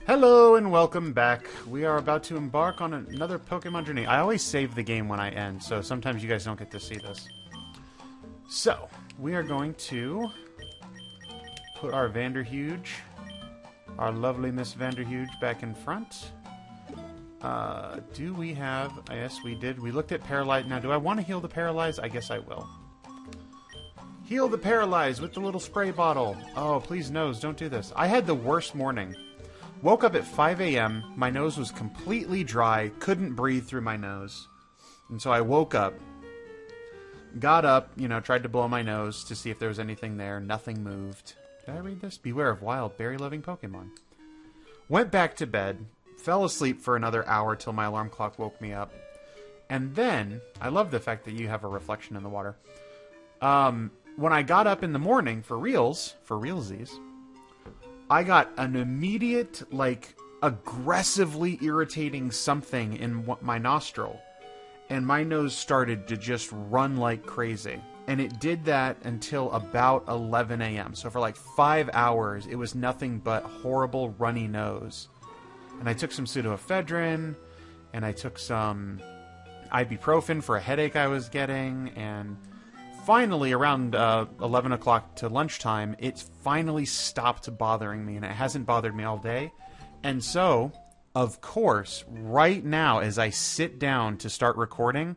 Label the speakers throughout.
Speaker 1: Hello and welcome back. We are about to embark on another Pokemon journey. I always save the game when I end, so sometimes you guys don't get to see this. So, we are going to put our Vanderhuge, our lovely Miss Vanderhuge, back in front. Do we have... Yes, we did. We looked at Paralyzed. Now, do I want to heal the Paralyzed? I guess I will. Heal the Paralyzed with the little spray bottle. Oh, please, nose, don't do this. I had the worst morning. Woke up at 5 a.m. My nose was completely dry. Couldn't breathe through my nose. And so I woke up. Got up, tried to blow my nose to see if there was anything there. Nothing moved. Did I read this? Beware of wild, berry-loving Pokemon. Went back to bed. Fell asleep for another hour till my alarm clock woke me up. And then, I love the fact that you have a reflection in the water. When I got up in the morning for realsies, I got an immediate, aggressively irritating something in my nostril. And my nose started to just run like crazy. And it did that until about 11 a.m. So for 5 hours, it was nothing but horrible runny nose. And I took some pseudoephedrine, and I took some ibuprofen for a headache I was getting, and finally, around 11 o'clock to lunchtime, it finally stopped bothering me, and it hasn't bothered me all day. And so, of course, right now, as I sit down to start recording,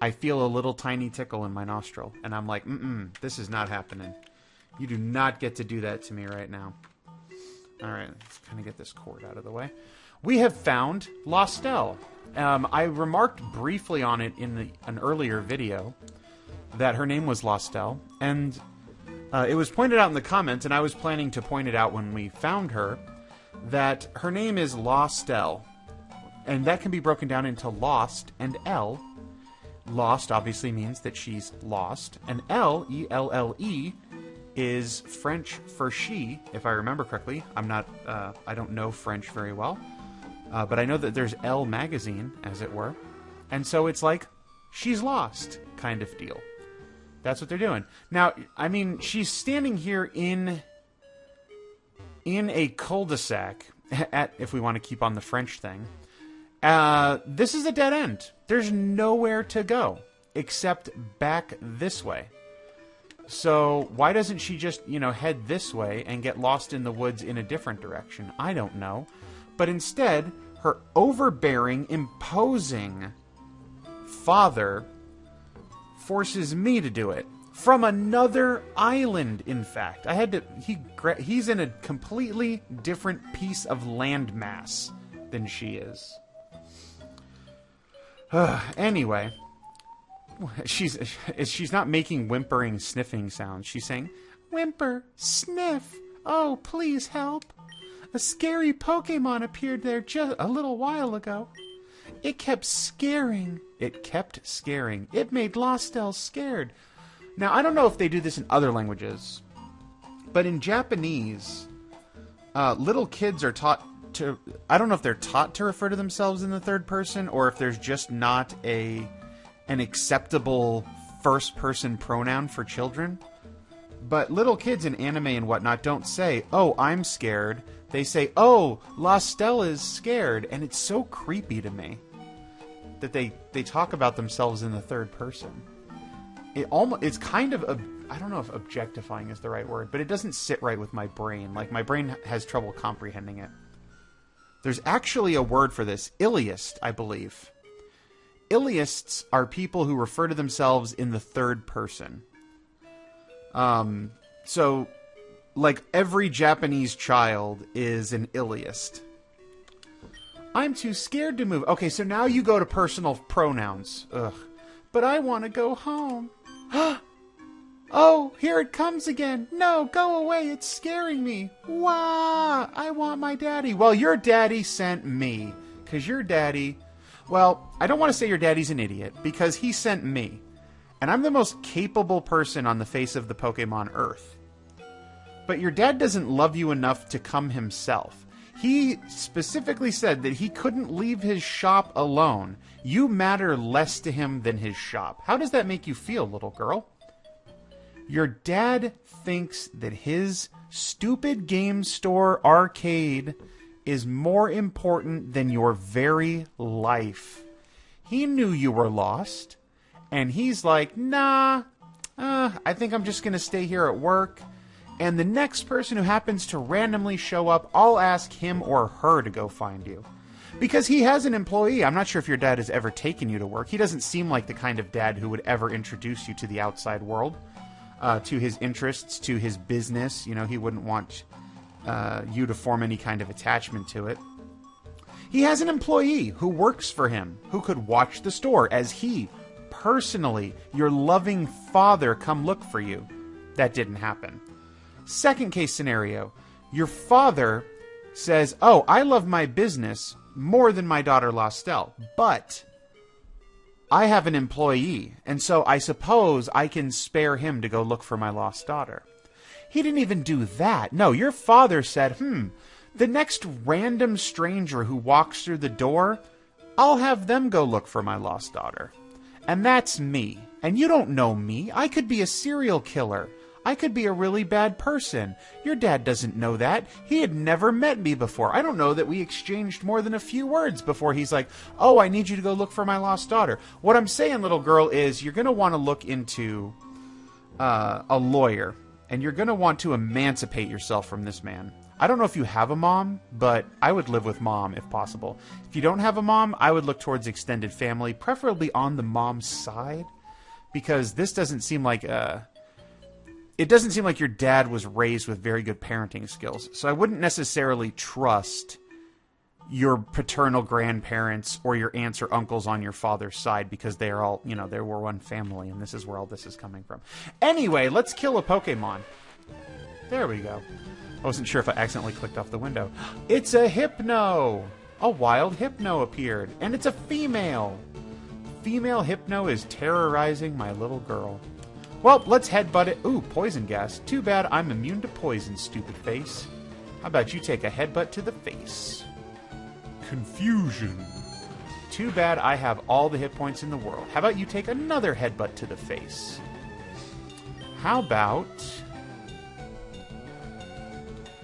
Speaker 1: I feel a little tiny tickle in my nostril. And I'm like, this is not happening. You do not get to do that to me right now. Alright, let's kind of get this cord out of the way. We have found Lostelle. I remarked briefly on it in an earlier video that her name was Lostelle, and it was pointed out in the comments, and I was planning to point it out when we found her, that her name is Lostelle, and that can be broken down into Lost and L. Lost obviously means that she's lost, and L, E-L-L-E, is French for she, if I remember correctly. I don't know French very well, but I know that there's Elle magazine, as it were, and so it's like, she's lost, kind of deal. That's what they're doing. Now, I mean, she's standing here in a cul-de-sac, if we want to keep on the French thing. This is a dead end. There's nowhere to go, except back this way. So, why doesn't she just, head this way and get lost in the woods in a different direction? I don't know. But instead, her overbearing, imposing father forces me to do it. From another island, in fact. He's in a completely different piece of landmass than she is. Anyway, she's not making whimpering, sniffing sounds. She's saying, "Whimper, sniff, oh, please help. A scary Pokemon appeared there just a little while ago. It kept scaring. It kept scaring. It made Lostelle scared." Now, I don't know if they do this in other languages, but in Japanese, little kids are taught to... I don't know if they're taught to refer to themselves in the third person, or if there's just not an acceptable first-person pronoun for children. But little kids in anime and whatnot don't say, "Oh, I'm scared." They say, "Oh, Lostelle is scared," and it's so creepy to me that they talk about themselves in the third person. It's kind of, I don't know if objectifying is the right word, but it doesn't sit right with my brain. My brain has trouble comprehending it. There's actually a word for this, Iliist, I believe. Iliists are people who refer to themselves in the third person. So, every Japanese child is an Iliist. "I'm too scared to move." Okay, so now you go to personal pronouns. Ugh. "But I want to go home." "Oh, here it comes again. No, go away. It's scaring me. Wah! I want my daddy." Well, your daddy sent me. Because your daddy... Well, I don't want to say your daddy's an idiot, because he sent me. And I'm the most capable person on the face of the Pokemon Earth. But your dad doesn't love you enough to come himself. He specifically said that he couldn't leave his shop alone. You matter less to him than his shop. How does that make you feel, little girl? Your dad thinks that his stupid game store arcade is more important than your very life. He knew you were lost, and he's like, nah, I think I'm just going to stay here at work. And the next person who happens to randomly show up, I'll ask him or her to go find you. Because he has an employee. I'm not sure if your dad has ever taken you to work. He doesn't seem like the kind of dad who would ever introduce you to the outside world, to his interests, to his business. You know, he wouldn't want you to form any kind of attachment to it. He has an employee who works for him, who could watch the store as he, personally, your loving father, come look for you. That didn't happen. Second case scenario, your father says, oh, I love my business more than my daughter Lostelle, but I have an employee, and so I suppose I can spare him to go look for my lost daughter. He didn't even do that. No, your father said, the next random stranger who walks through the door, I'll have them go look for my lost daughter. And that's me. And you don't know me. I could be a serial killer. I could be a really bad person. Your dad doesn't know that. He had never met me before. I don't know that we exchanged more than a few words before he's like, oh, I need you to go look for my lost daughter. What I'm saying, little girl, is you're going to want to look into a lawyer. And you're going to want to emancipate yourself from this man. I don't know if you have a mom, but I would live with mom if possible. If you don't have a mom, I would look towards extended family, preferably on the mom's side, because this doesn't seem like it doesn't seem like your dad was raised with very good parenting skills. So I wouldn't necessarily trust your paternal grandparents or your aunts or uncles on your father's side, because they are all, you know, they were one family, and this is where all this is coming from. Anyway, let's kill a Pokemon. There we go. I wasn't sure if I accidentally clicked off the window. It's a Hypno! A wild Hypno appeared, and it's a female. Female Hypno is terrorizing my little girl. Well, let's headbutt it. Ooh, poison gas. Too bad I'm immune to poison, stupid face. How about you take a headbutt to the face? Confusion. Too bad I have all the hit points in the world. How about you take another headbutt to the face? How about...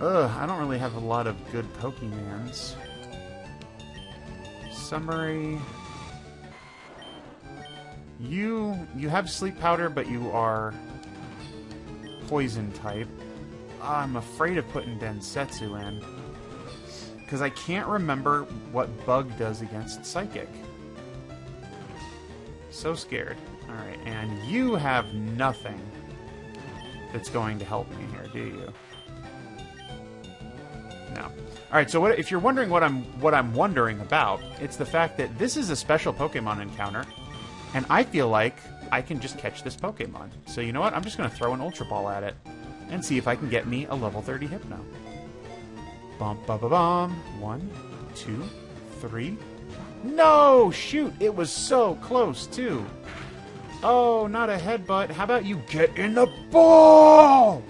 Speaker 1: I don't really have a lot of good Pokemans. Summary. You have Sleep Powder, but you are Poison type. I'm afraid of putting Densetsu in, because I can't remember what Bug does against Psychic. So scared. Alright, and you have nothing that's going to help me here, do you? No. Alright, so if you're wondering what I'm wondering about, it's the fact that this is a special Pokemon encounter, and I feel like I can just catch this Pokemon. So you know what? I'm just going to throw an Ultra Ball at it and see if I can get me a level 30 Hypno. Bum, ba, ba, bum. 1, 2, 3. No! Shoot! It was so close, too. Oh, not a headbutt. How about you get in the ball?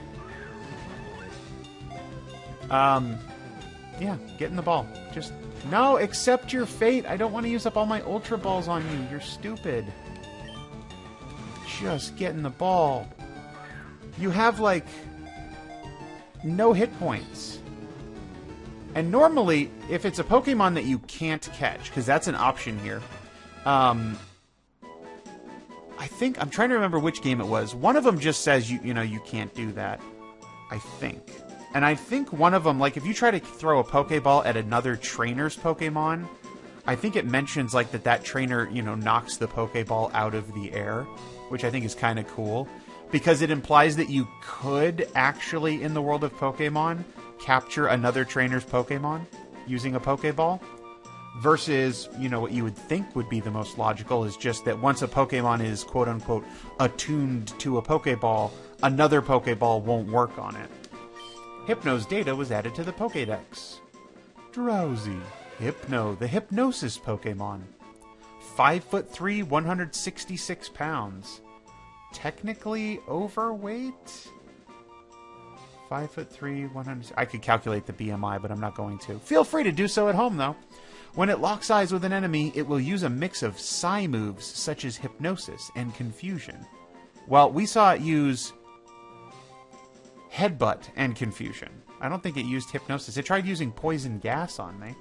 Speaker 1: Yeah, get in the ball. Just, no, accept your fate. I don't want to use up all my Ultra Balls on you. You're stupid. Just get in the ball. You have, like, no hit points. And normally, if it's a Pokemon that you can't catch, because that's an option here, I think, I'm trying to remember which game it was. One of them just says, you know, you can't do that. I think. And I think one of them, like, if you try to throw a Pokeball at another trainer's Pokemon, I think it mentions, like, that trainer, you know, knocks the Pokeball out of the air, which I think is kind of cool, because it implies that you could actually, in the world of Pokemon, capture another trainer's Pokemon using a Pokeball, versus, you know, what you would think would be the most logical is just that once a Pokemon is, quote-unquote, attuned to a Pokeball, another Pokeball won't work on it. Hypno's data was added to the Pokédex. Drowsy. Hypno, the Hypnosis Pokemon. 5'3", 166 pounds. Technically overweight? 5'3", 100... I could calculate the BMI, but I'm not going to. Feel free to do so at home, though. When it locks eyes with an enemy, it will use a mix of Psy moves, such as Hypnosis and Confusion. Well, we saw it use Headbutt and Confusion. I don't think it used hypnosis. It tried using poison gas on me.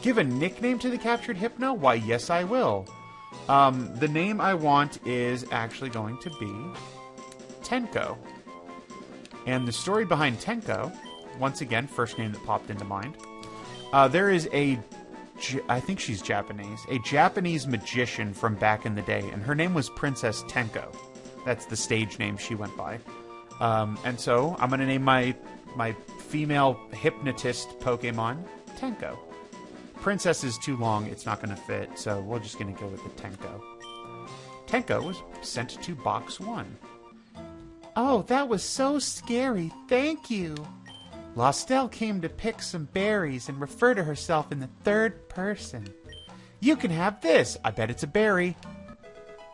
Speaker 1: Give a nickname to the captured hypno? Why, yes, I will. The name I want is actually going to be Tenko. And the story behind Tenko, once again, first name that popped into mind. There is I think she's Japanese, a Japanese magician from back in the day, and her name was Princess Tenko. That's the stage name she went by. And so I'm going to name my female hypnotist Pokemon Tenko. Princess is too long, it's not going to fit, so we're just going to go with the Tenko. Tenko was sent to Box 1. Oh, that was so scary, thank you. Lostelle came to pick some berries and refer to herself in the third person. You can have this, I bet it's a berry.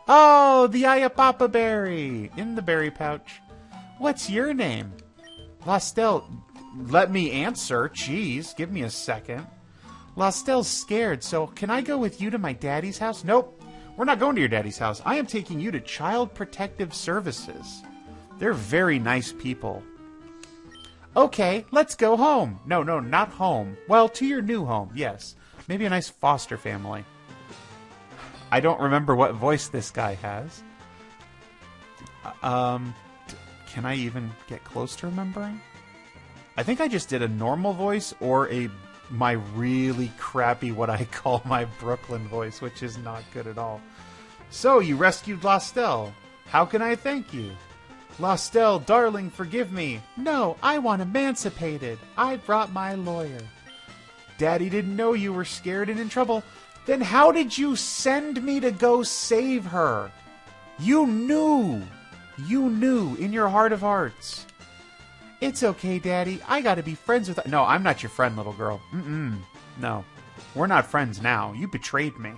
Speaker 1: Oh, the Ayapapa berry, in the berry pouch. What's your name? Lostelle, let me answer, jeez, give me a second. Lostelle's scared, so can I go with you to my daddy's house? Nope, we're not going to your daddy's house. I am taking you to Child Protective Services. They're very nice people. Okay, let's go home. No, not home. Well, to your new home, yes. Maybe a nice foster family. I don't remember what voice this guy has. Can I even get close to remembering? I think I just did a normal voice or my really crappy, what I call my Brooklyn voice, which is not good at all. So, you rescued Lostelle. How can I thank you? Lostelle, darling, forgive me. No, I want emancipated. I brought my lawyer. Daddy didn't know you were scared and in trouble. Then how did you send me to go save her? You knew. You knew in your heart of hearts. It's okay, Daddy. I gotta be friends with... No, I'm not your friend, little girl. No. We're not friends now. You betrayed me.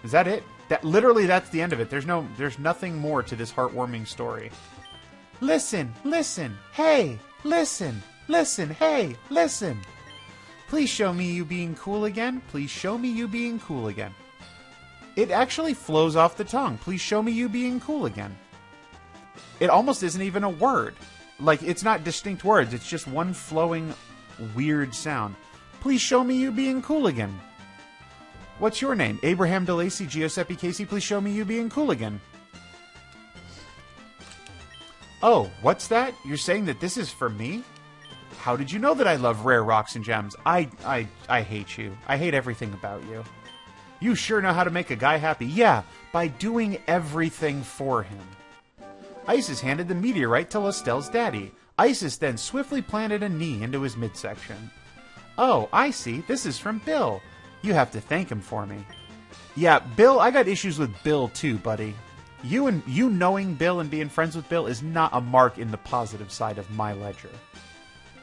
Speaker 1: Is that it? Literally, that's the end of it. There's nothing more to this heartwarming story. Listen, hey, listen, hey, listen. Please show me you being cool again. Please show me you being cool again. It actually flows off the tongue. Please show me you being cool again. It almost isn't even a word. Like, it's not distinct words. It's just one flowing, weird sound. Please show me you being cool again. What's your name? Abraham DeLacy, Giuseppe Casey, please show me you being cool again. Oh, what's that? You're saying that this is for me? How did you know that I love rare rocks and gems? I hate you. I hate everything about you. You sure know how to make a guy happy. Yeah, by doing everything for him. Isis handed the meteorite to Lostelle's daddy. Isis then swiftly planted a knee into his midsection. Oh, I see. This is from Bill. You have to thank him for me. Yeah, Bill, I got issues with Bill too, buddy. You knowing Bill and being friends with Bill is not a mark in the positive side of my ledger.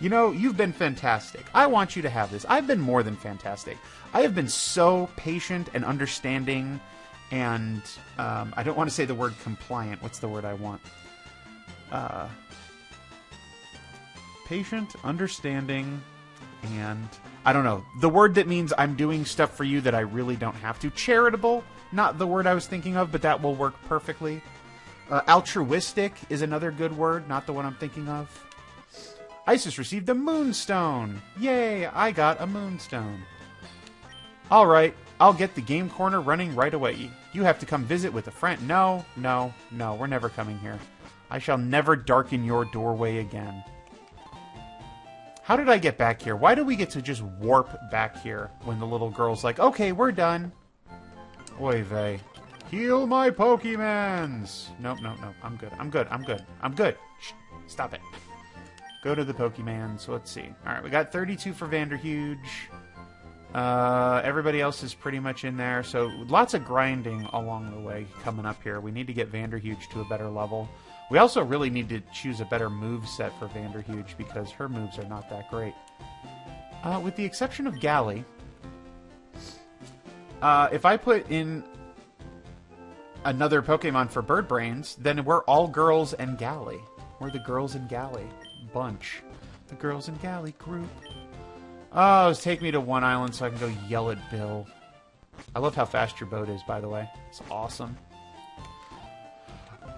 Speaker 1: You know, you've been fantastic. I want you to have this. I've been more than fantastic. I have been so patient and understanding and, I don't want to say the word compliant. What's the word I want? Patient, understanding, and I don't know. The word that means I'm doing stuff for you that I really don't have to. Charitable, not the word I was thinking of, but that will work perfectly. Altruistic is another good word, not the one I'm thinking of. Isis received a moonstone. Yay, I got a moonstone. Alright, I'll get the game corner running right away. You have to come visit with a friend. No, we're never coming here. I shall never darken your doorway again. How did I get back here? Why do we get to just warp back here when the little girl's like, okay, we're done. Oy vey. Heal my Pokemons! Nope. I'm good. Shh, stop it. Go to the Pokemons. Let's see. Alright, we got 32 for Vanderhuge. Everybody else is pretty much in there. So lots of grinding along the way coming up here. We need to get Vanderhuge to a better level. We also really need to choose a better move set for Vanderhuge because her moves are not that great. With the exception of Galley, if I put in another Pokemon for Bird Brains, then we're all girls and Galley. We're the girls and Galley bunch. The girls and Galley group. Oh, take me to one island so I can go yell at Bill. I love how fast your boat is, by the way. It's awesome.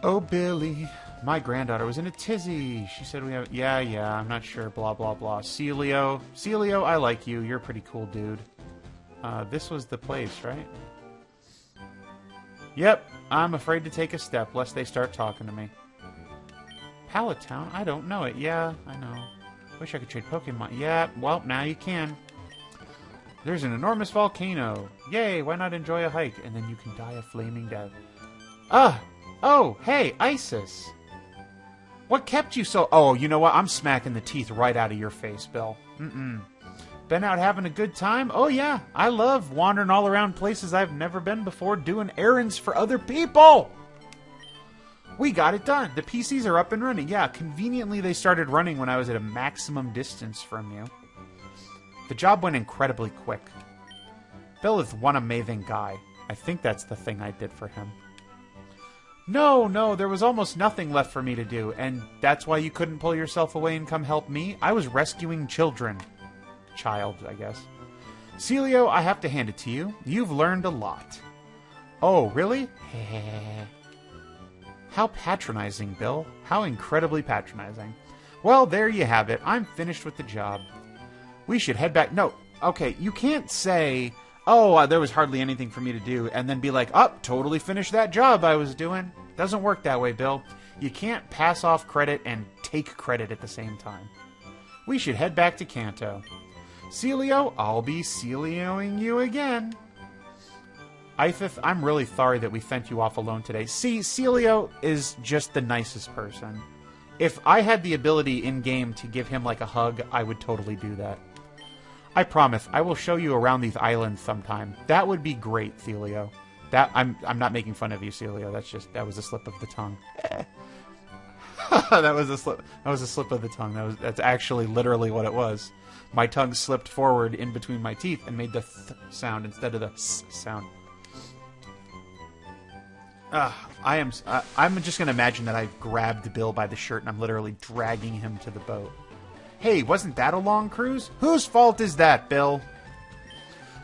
Speaker 1: Oh, Billy, My granddaughter was in a tizzy. She said we have... Yeah, I'm not sure. Blah, blah, blah. Celio. Celio, I like you. You're a pretty cool dude. This was the place, right? Yep. I'm afraid to take a step, lest they start talking to me. Pallet Town? I don't know it. Yeah, I know. Wish I could trade Pokemon. Yeah, well, now you can. There's an enormous volcano. Yay, why not enjoy a hike? And then you can die a flaming death. Oh, hey, Isis. What kept you so... Oh, you know what? I'm smacking the teeth right out of your face, Bill. Been out having a good time? Oh, yeah. I love wandering all around places I've never been before, doing errands for other people. We got it done. The PCs are up and running. Yeah, conveniently they started running when I was at a maximum distance from you. The job went incredibly quick. Bill is one amazing guy. I think that's the thing I did for him. No, there was almost nothing left for me to do, and that's why you couldn't pull yourself away and come help me? I was rescuing children. Child, I guess. Celio, I have to hand it to you. You've learned a lot. Oh, really? How patronizing, Bill. How incredibly patronizing. Well, there you have it. I'm finished with the job. We should head back. No, okay, you can't say, oh, there was hardly anything for me to do, and then be like, oh, totally finished that job I was doing. Doesn't work that way, Bill. You can't pass off credit and take credit at the same time. We should head back to Kanto. Celio, I'll be Celioing you again. Ifith, I'm really sorry that we sent you off alone today. See, Celio is just the nicest person. If I had the ability in-game to give him like a hug, I would totally do that. I promise, I will show you around these islands sometime. That would be great, Celio. I'm not making fun of you, Celio. That was a slip of the tongue. that was a slip of the tongue. That's actually literally what it was. My tongue slipped forward in between my teeth and made the th sound instead of the s sound. I'm just going to imagine that I've grabbed Bill by the shirt and I'm literally dragging him to the boat. Hey, wasn't that a long cruise? Whose fault is that, Bill?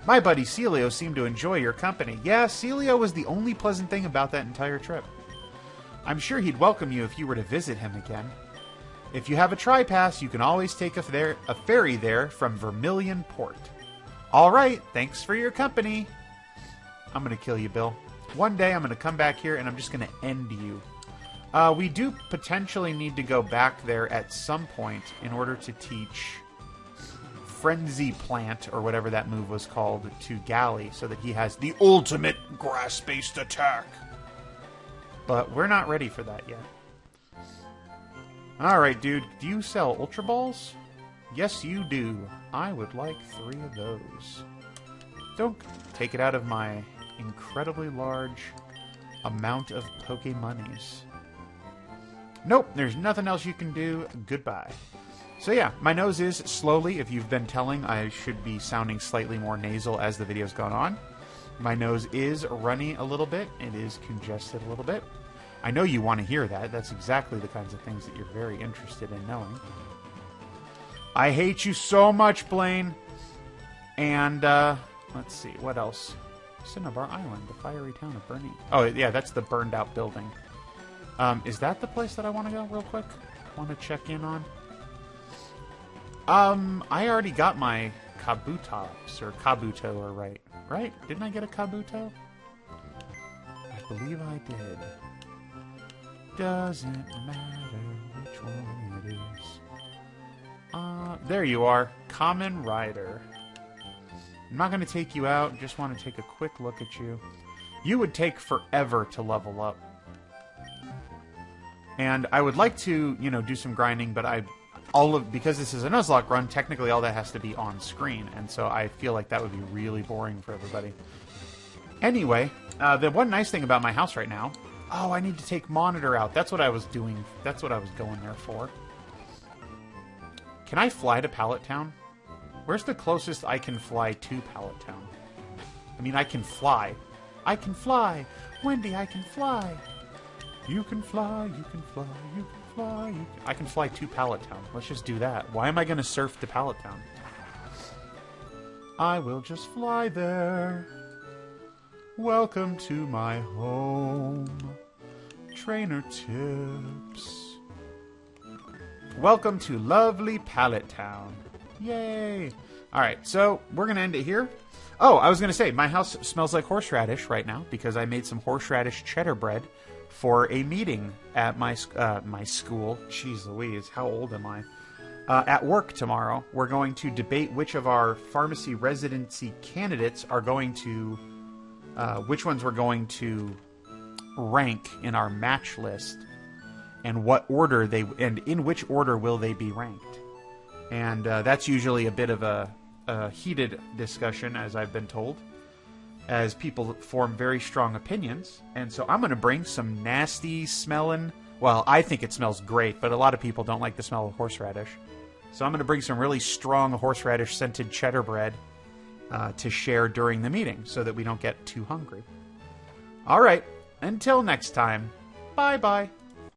Speaker 1: My buddy Celio seemed to enjoy your company. Yeah, Celio was the only pleasant thing about that entire trip. I'm sure he'd welcome you if you were to visit him again. If you have a tri-pass, you can always take a ferry there from Vermilion Port. All right, thanks for your company. I'm going to kill you, Bill. One day I'm going to come back here and I'm just going to end you. We do potentially need to go back there at some point in order to teach Frenzy Plant, or whatever that move was called, to Gally, so that he has the ultimate grass-based attack. But we're not ready for that yet. Alright, dude. Do you sell Ultra Balls? Yes, you do. I would like 3 of those. Don't take it out of my incredibly large amount of Pokémonies. Nope, there's nothing else you can do. Goodbye. So yeah, my nose is slowly, if you've been telling, I should be sounding slightly more nasal as the video's gone on. My nose is runny a little bit. It is congested a little bit. I know you want to hear that. That's exactly the kinds of things that you're very interested in knowing. I hate you so much, Blaine. And, let's see, what else? Cinnabar Island, the fiery town of Burning. Oh, yeah, that's the burned out building. Is that the place that I want to go real quick? Want to check in on? I already got my Kabutops, or Kabuto, right? Didn't I get a Kabuto? I believe I did. Doesn't matter which one it is. There you are. Common Rider. I'm not going to take you out, just want to take a quick look at you. You would take forever to level up. And I would like to, do some grinding, but because this is a Nuzlocke run, technically all that has to be on screen, and so I feel like that would be really boring for everybody. Anyway, the one nice thing about my house right now... Oh, I need to take Monitor out. That's what I was doing. That's what I was going there for. Can I fly to Pallet Town? Where's the closest I can fly to Pallet Town? I mean, I can fly. I can fly! Wendy, I can fly! You can fly, you can fly, you can fly, I can fly to Pallet Town. Let's just do that. Why am I going to surf to Pallet Town? I will just fly there. Welcome to my home. trainer tips. Welcome to lovely Pallet Town. Yay! Alright, so we're going to end it here. Oh, I was going to say, my house smells like horseradish right now because I made some horseradish cheddar bread for a meeting at my school. Jeez Louise, how old am I? At work tomorrow, we're going to debate which of our pharmacy residency candidates are going to, which ones we're going to rank in our match list, and what order and in which order will they be ranked. And that's usually a bit of a heated discussion, as I've been told, as people form very strong opinions. And so I'm going to bring some nasty smelling, well, I think it smells great, but a lot of people don't like the smell of horseradish. So I'm going to bring some really strong horseradish scented cheddar bread to share during the meeting so that we don't get too hungry. All right, until next time, bye-bye.